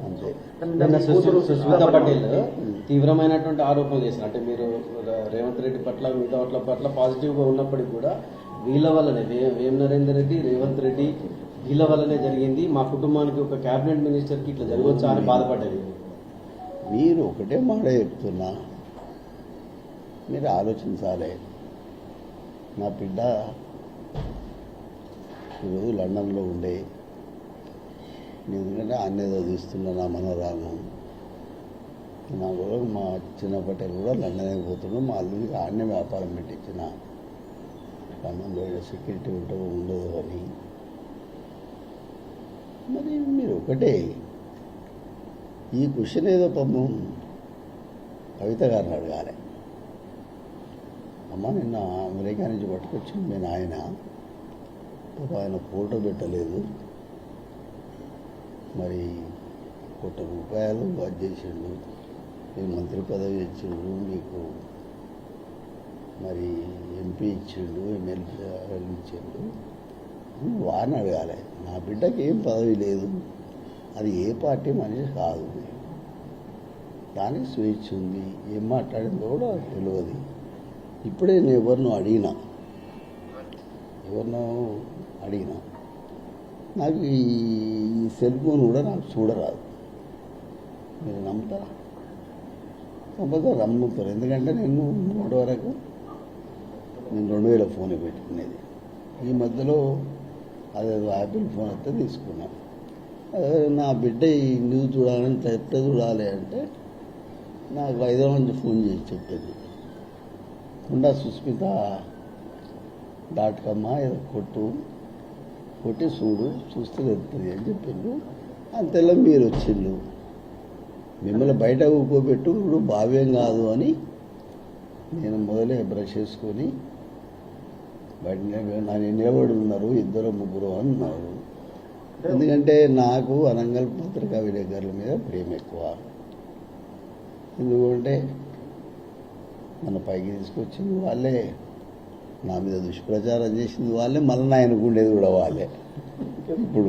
అంతే. సుస్మితా పటేల్ తీవ్రమైనటువంటి ఆరోపణలు చేశారు. అంటే మీరు రేవంత్ రెడ్డి పట్ల మిగతా వాటి పట్ల పాజిటివ్ గా ఉన్నప్పటికీ కూడా వీళ్ళ వల్లనే వేం నరేందర్ రెడ్డి రేవంత్ రెడ్డి వీళ్ళ వల్లనే జరిగింది, మా కుటుంబానికి ఒక కేబినెట్ మినిస్టర్ కి ఇట్లా జరగవచ్చా అని బాధపడ్డది. మీరు ఒకటే మాట చెప్తున్నా, మీరు ఆలోచించాలి. నా బిడ్డ ఈరోజు లండన్లో ఉండే, ఎందుకంటే అన్నీ చదివిస్తున్నా నా మనోరాలను. నా కూడా మా చిన్న పటేల్ కూడా లండన్ అయిపోతున్నాం. మా అల్లుడికి ఆడనే వ్యాపారం పెట్టించిన, లండన్లో సెక్యూరిటీ ఉంటుందో ఉండదు అని. మరి మీరు ఒకటే ఈ క్వశ్చన్ ఏదో పాపం కవిత గారిని అడగాలి. అమ్మ నిన్న అమెరికా నుంచి పట్టుకొచ్చింది మీ నాయన, ఆయన ఫోటో పెట్టలేదు, మరి ₹1 అది చేసిండు, మీకు మంత్రి పదవి ఇచ్చిండు, మీకు మరి ఎంపీ ఇచ్చిండు, ఎమ్మెల్యే ఇచ్చిండు, వారిని అడగాలి. నా బిడ్డకి ఏం పదవి లేదు, అది ఏ పార్టీ మనిషి కాదు, దానికి స్వేచ్ఛ ఉంది, ఏం మాట్లాడిందో కూడా తెలియదు. ఇప్పుడే నేను ఎవరినో అడిగినా నాకు ఈ సెల్ ఫోన్ కూడా నాకు చూడరాదు. మీరు నమ్ముతారా? కాకపోతే రమ్ముతారు. ఎందుకంటే నేను మొన్నటి వరకు నేను 2000 ఫోన్ పెట్టుకునేది. ఈ మధ్యలో అదేదో యాపిల్ ఫోన్ వస్తే తీసుకున్నాను. నా బిడ్డ ఈ న్యూస్ చూడాలని ఎట్లా చూడాలి అంటే నాకు హైదరాబాద్ నుంచి ఫోన్ చేసి చెప్పింది, కుండా సుస్మిత.com ఏదో కొట్టి చూస్తే తెలుస్తుంది అని చెప్పిండు. అంతలో మీరు వచ్చిండు, మిమ్మల్ని బయట ఊకోబెట్టు ఇప్పుడు భావ్యం కాదు అని నేను మొదలే బ్రష్ చేసుకొని బయట నిలబడి ఉన్నారు, 2-3 అన్నారు. ఎందుకంటే నాకు వరంగల్ పత్రికా విలేకరుల మీద ప్రేమ ఎక్కువ. ఎందుకంటే నన్ను పైకి తీసుకొచ్చింది వాళ్ళే, నా మీద దుష్ప్రచారం చేసింది వాళ్ళే, మళ్ళీ ఆయనకు ఉండేది కూడా వాళ్ళే. ఇప్పుడు